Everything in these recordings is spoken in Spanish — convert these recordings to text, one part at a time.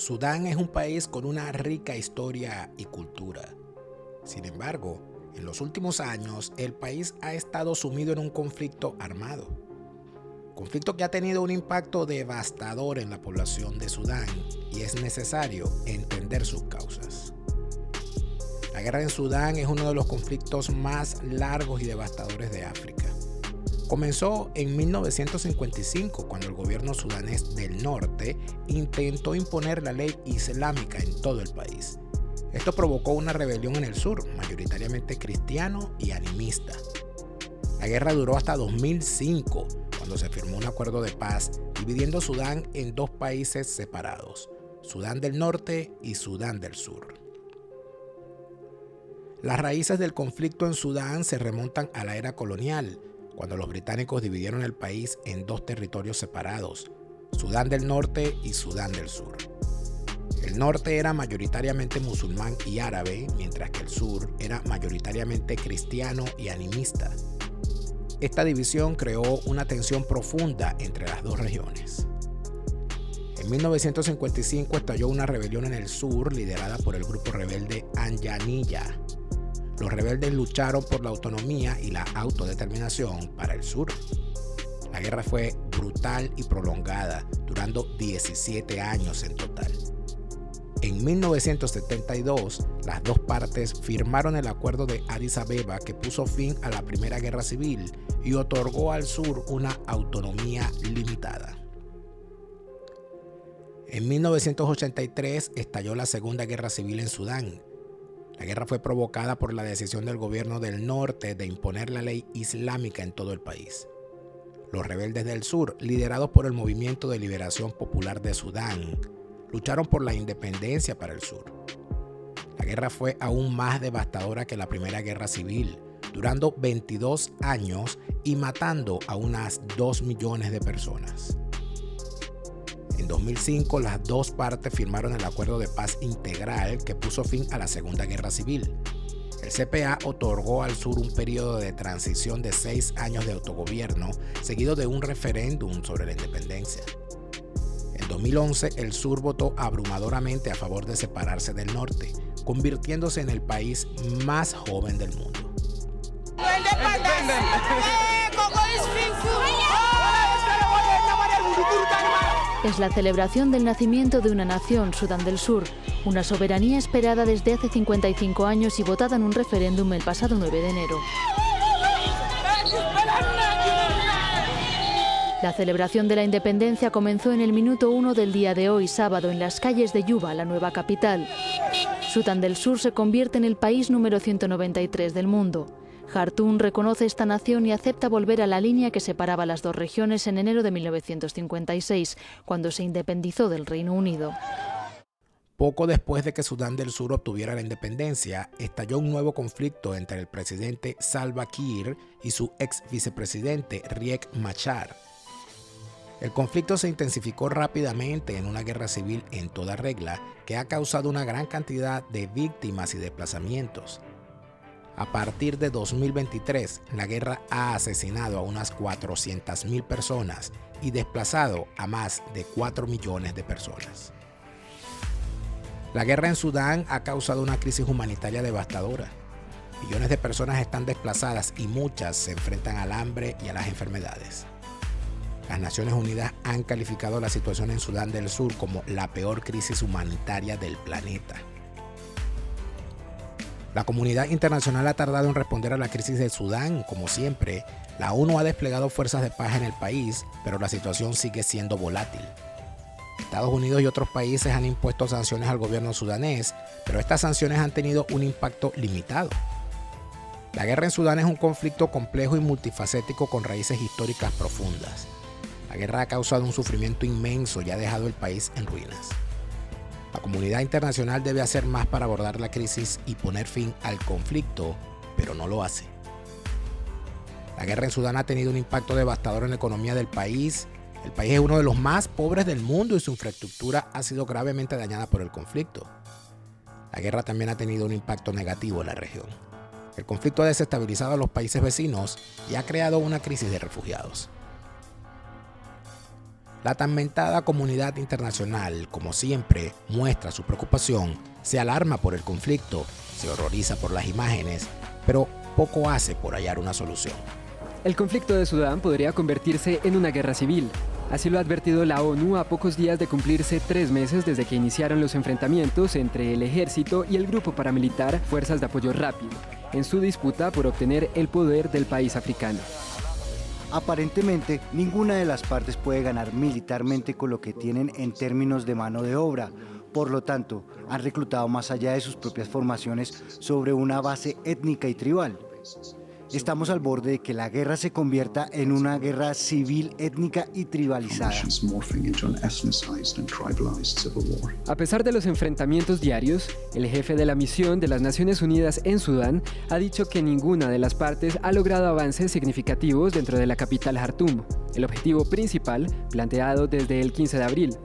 Sudán es un país con una rica historia y cultura. Sin embargo, en los últimos años, el país ha estado sumido en un conflicto armado. Conflicto que ha tenido un impacto devastador en la población de Sudán y es necesario entender sus causas. La guerra en Sudán es uno de los conflictos más largos y devastadores de África. Comenzó en 1955, cuando el gobierno sudanés del norte intentó imponer la ley islámica en todo el país. Esto provocó una rebelión en el sur, mayoritariamente cristiano y animista. La guerra duró hasta 2005, cuando se firmó un acuerdo de paz dividiendo Sudán en dos países separados, Sudán del Norte y Sudán del Sur. Las raíces del conflicto en Sudán se remontan a la era colonial, cuando los británicos dividieron el país en dos territorios separados, Sudán del Norte y Sudán del Sur. El norte era mayoritariamente musulmán y árabe, mientras que el sur era mayoritariamente cristiano y animista. Esta división creó una tensión profunda entre las dos regiones. En 1955 estalló una rebelión en el sur liderada por el grupo rebelde Anjaniyah. Los rebeldes lucharon por la autonomía y la autodeterminación para el sur. La guerra fue brutal y prolongada, durando 17 años en total. En 1972, las dos partes firmaron el acuerdo de Addis Abeba que puso fin a la Primera Guerra Civil y otorgó al sur una autonomía limitada. En 1983 estalló la Segunda Guerra Civil en Sudán. La guerra fue provocada por la decisión del gobierno del norte de imponer la ley islámica en todo el país. Los rebeldes del sur, liderados por el Movimiento de Liberación Popular de Sudán, lucharon por la independencia para el sur. La guerra fue aún más devastadora que la Primera Guerra Civil, durando 22 años y matando a unas 2 millones de personas. En 2005, las dos partes firmaron el Acuerdo de Paz Integral que puso fin a la Segunda Guerra Civil. El CPA otorgó al sur un periodo de transición de 6 años de autogobierno, seguido de un referéndum sobre la independencia. En 2011, el sur votó abrumadoramente a favor de separarse del norte, convirtiéndose en el país más joven del mundo. Es la celebración del nacimiento de una nación, Sudán del Sur, una soberanía esperada desde hace 55 años y votada en un referéndum el pasado 9 de enero. La celebración de la independencia comenzó en el minuto 1 del día de hoy, sábado, en las calles de Yuba, la nueva capital. Sudán del Sur se convierte en el país número 193 del mundo. Jartum reconoce esta nación y acepta volver a la línea que separaba las dos regiones en enero de 1956, cuando se independizó del Reino Unido. Poco después de que Sudán del Sur obtuviera la independencia, estalló un nuevo conflicto entre el presidente Salva Kiir y su ex vicepresidente Riek Machar. El conflicto se intensificó rápidamente en una guerra civil en toda regla que ha causado una gran cantidad de víctimas y desplazamientos. A partir de 2023, la guerra ha asesinado a unas 400.000 personas y desplazado a más de 4 millones de personas. La guerra en Sudán ha causado una crisis humanitaria devastadora. Millones de personas están desplazadas y muchas se enfrentan al hambre y a las enfermedades. Las Naciones Unidas han calificado la situación en Sudán del Sur como la peor crisis humanitaria del planeta. La comunidad internacional ha tardado en responder a la crisis de Sudán. Como siempre, la ONU ha desplegado fuerzas de paz en el país, pero la situación sigue siendo volátil. Estados Unidos y otros países han impuesto sanciones al gobierno sudanés, pero estas sanciones han tenido un impacto limitado. La guerra en Sudán es un conflicto complejo y multifacético con raíces históricas profundas. La guerra ha causado un sufrimiento inmenso y ha dejado el país en ruinas. La comunidad internacional debe hacer más para abordar la crisis y poner fin al conflicto, pero no lo hace. La guerra en Sudán ha tenido un impacto devastador en la economía del país. El país es uno de los más pobres del mundo y su infraestructura ha sido gravemente dañada por el conflicto. La guerra también ha tenido un impacto negativo en la región. El conflicto ha desestabilizado a los países vecinos y ha creado una crisis de refugiados. La tan mentada comunidad internacional, como siempre, muestra su preocupación, se alarma por el conflicto, se horroriza por las imágenes, pero poco hace por hallar una solución. El conflicto de Sudán podría convertirse en una guerra civil. Así lo ha advertido la ONU a pocos días de cumplirse 3 meses desde que iniciaron los enfrentamientos entre el ejército y el grupo paramilitar Fuerzas de Apoyo Rápido, en su disputa por obtener el poder del país africano. Aparentemente, ninguna de las partes puede ganar militarmente con lo que tienen en términos de mano de obra. Por lo tanto, han reclutado más allá de sus propias formaciones sobre una base étnica y tribal. Estamos al borde de que la guerra se convierta en una guerra civil, étnica y tribalizada. A pesar de los enfrentamientos diarios, el jefe de la misión de las Naciones Unidas en Sudán ha dicho que ninguna de las partes ha logrado avances significativos dentro de la capital Jartum, el objetivo principal planteado desde el 15 de abril.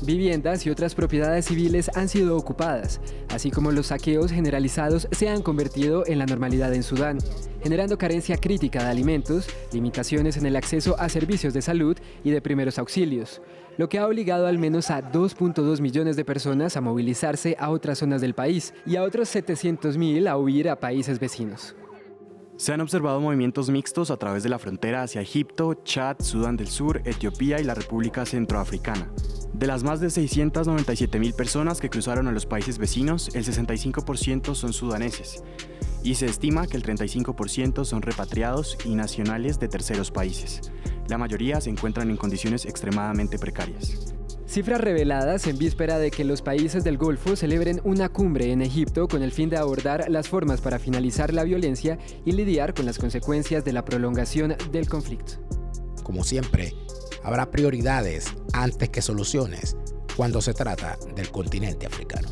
Viviendas y otras propiedades civiles han sido ocupadas, así como los saqueos generalizados se han convertido en la normalidad en Sudán, generando carencia crítica de alimentos, limitaciones en el acceso a servicios de salud y de primeros auxilios, lo que ha obligado al menos a 2.2 millones de personas a movilizarse a otras zonas del país y a otros 700.000 a huir a países vecinos. Se han observado movimientos mixtos a través de la frontera hacia Egipto, Chad, Sudán del Sur, Etiopía y la República Centroafricana. De las más de 697.000 personas que cruzaron a los países vecinos, el 65% son sudaneses, y se estima que el 35% son repatriados y nacionales de terceros países. La mayoría se encuentran en condiciones extremadamente precarias. Cifras reveladas en víspera de que los países del Golfo celebren una cumbre en Egipto con el fin de abordar las formas para finalizar la violencia y lidiar con las consecuencias de la prolongación del conflicto. Como siempre, habrá prioridades antes que soluciones cuando se trata del continente africano.